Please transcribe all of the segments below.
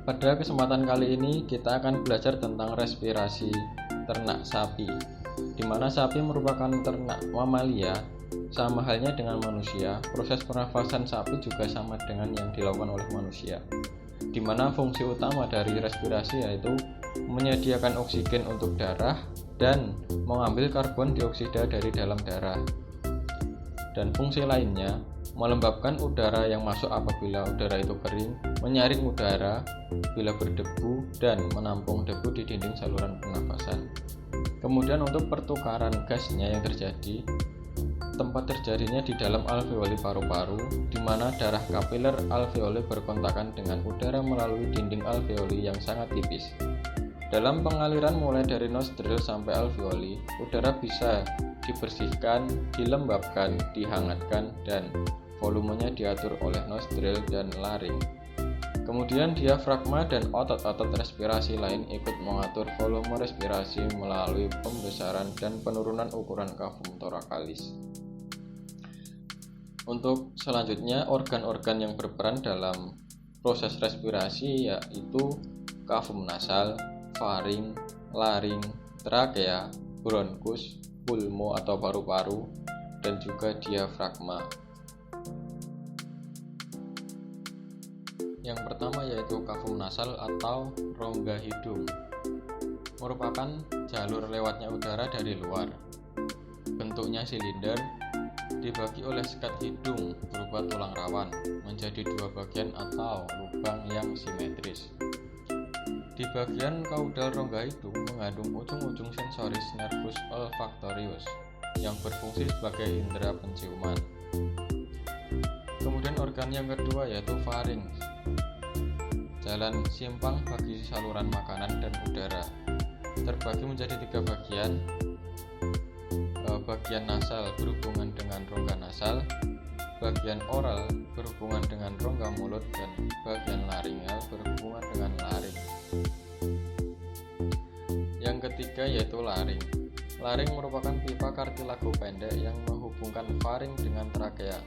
Pada kesempatan kali ini kita akan belajar tentang respirasi ternak sapi, di mana sapi merupakan ternak mamalia. Sama halnya dengan manusia, proses pernafasan sapi juga sama dengan yang dilakukan oleh manusia, di mana fungsi utama dari respirasi yaitu menyediakan oksigen untuk darah dan mengambil karbon dioksida dari dalam darah. Dan fungsi lainnya melembabkan udara yang masuk apabila udara itu kering, menyaring udara bila berdebu, dan menampung debu di dinding saluran pernafasan. Kemudian untuk pertukaran gasnya yang terjadi, tempat terjadinya di dalam alveoli paru-paru, di mana darah kapiler alveoli berkontakan dengan udara melalui dinding alveoli yang sangat tipis. Dalam pengaliran mulai dari nostril sampai alveoli, udara bisa dibersihkan, dilembabkan, dihangatkan, dan volumenya diatur oleh nostril dan laring. Kemudian diafragma dan otot-otot respirasi lain ikut mengatur volume respirasi melalui pembesaran dan penurunan ukuran kafum torakalis. Untuk selanjutnya, organ-organ yang berperan dalam proses respirasi yaitu kafum nasal, faring, laring, trakea, bronkus, pulmo atau paru-paru, dan juga diafragma. Yang pertama yaitu kafum nasal atau rongga hidung, merupakan jalur lewatnya udara dari luar. Bentuknya silinder, dibagi oleh sekat hidung berupa tulang rawan menjadi dua bagian atau lubang yang simetris. Di bagian kaudal rongga hidung mengandung ujung-ujung sensoris nervus olfactorius yang berfungsi sebagai indera penciuman. Kemudian organ yang kedua yaitu faring, jalan simpang bagi saluran makanan dan udara. Terbagi menjadi tiga bagian. Bagian nasal berhubungan dengan rongga nasal, bagian oral berhubungan dengan rongga mulut, dan bagian laringal berhubungan dengan laring. Yang ketiga yaitu laring. Laring merupakan pipa kartilago pendek yang menghubungkan faring dengan trakea.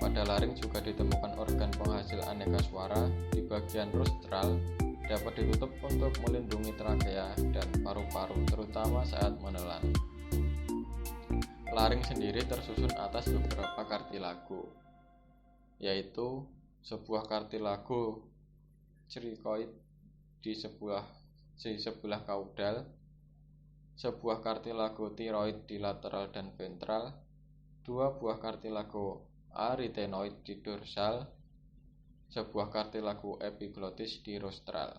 Pada laring juga ditemukan organ penghasil aneka suara. Di bagian rostral dapat ditutup untuk melindungi trakea dan paru-paru, terutama saat menelan. Laring sendiri tersusun atas beberapa kartilago, yaitu sebuah kartilago cricoid di sebelah kaudal, sebuah kartilago tiroid di lateral dan ventral, dua buah kartilago arytenoid di dorsal, sebuah kartilago epiglotis di rostral,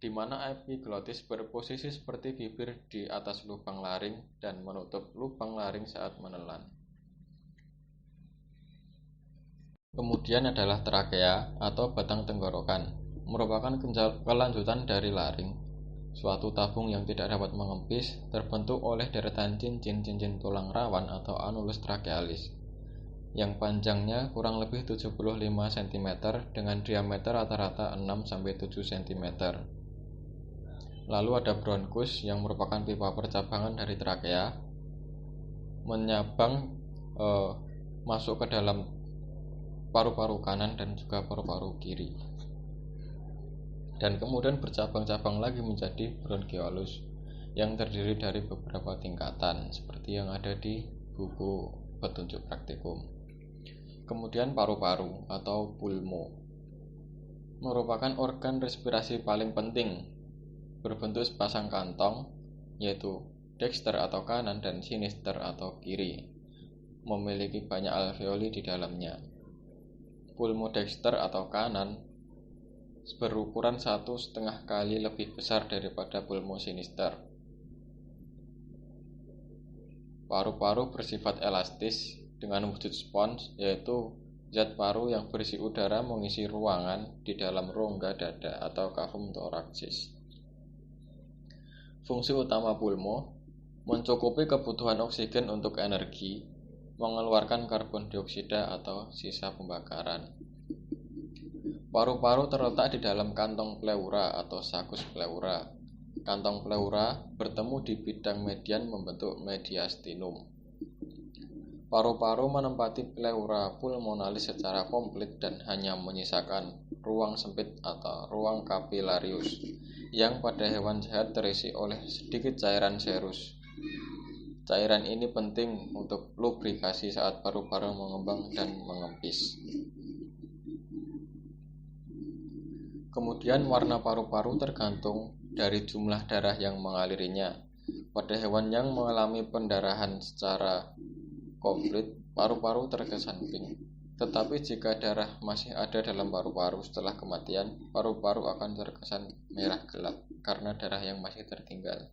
di mana epiglotis berposisi seperti bibir di atas lubang laring dan menutup lubang laring saat menelan. Kemudian adalah trakea atau batang tenggorokan, merupakan kelanjutan dari laring, suatu tabung yang tidak dapat mengempis, terbentuk oleh deretan cincin-cincin tulang rawan atau anulus trachealis, yang panjangnya kurang lebih 75 cm dengan diameter rata-rata 6-7 cm. Lalu ada bronkus yang merupakan pipa percabangan dari trakea, menyabang masuk ke dalam paru-paru kanan dan juga paru-paru kiri, dan kemudian bercabang-cabang lagi menjadi bronchiolus yang terdiri dari beberapa tingkatan seperti yang ada di buku petunjuk praktikum. Kemudian paru-paru atau pulmo merupakan organ respirasi paling penting, berbentuk sepasang kantong yaitu dexter atau kanan dan sinister atau kiri, memiliki banyak alveoli di dalamnya. Pulmo dexter atau kanan berukuran 1,5 kali lebih besar daripada pulmo sinister. Paru-paru bersifat elastis dengan wujud spons, yaitu zat paru yang berisi udara mengisi ruangan di dalam rongga dada atau kafum thoracis. Fungsi utama pulmo mencukupi kebutuhan oksigen untuk energi, mengeluarkan karbon dioksida atau sisa pembakaran. Paru-paru terletak di dalam kantong pleura atau sakus pleura. Kantong pleura bertemu di bidang median membentuk mediastinum. Paru-paru menempati pleura pulmonalis secara komplit dan hanya menyisakan ruang sempit atau ruang kapilarius, yang pada hewan sehat terisi oleh sedikit cairan serus. Cairan ini penting untuk lubrikasi saat paru-paru mengembang dan mengempis. Kemudian warna paru-paru tergantung dari jumlah darah yang mengalirinya. Pada hewan yang mengalami pendarahan secara komplit, paru-paru terkesan pink. Tetapi jika darah masih ada dalam paru-paru setelah kematian, paru-paru akan terkesan merah gelap karena darah yang masih tertinggal.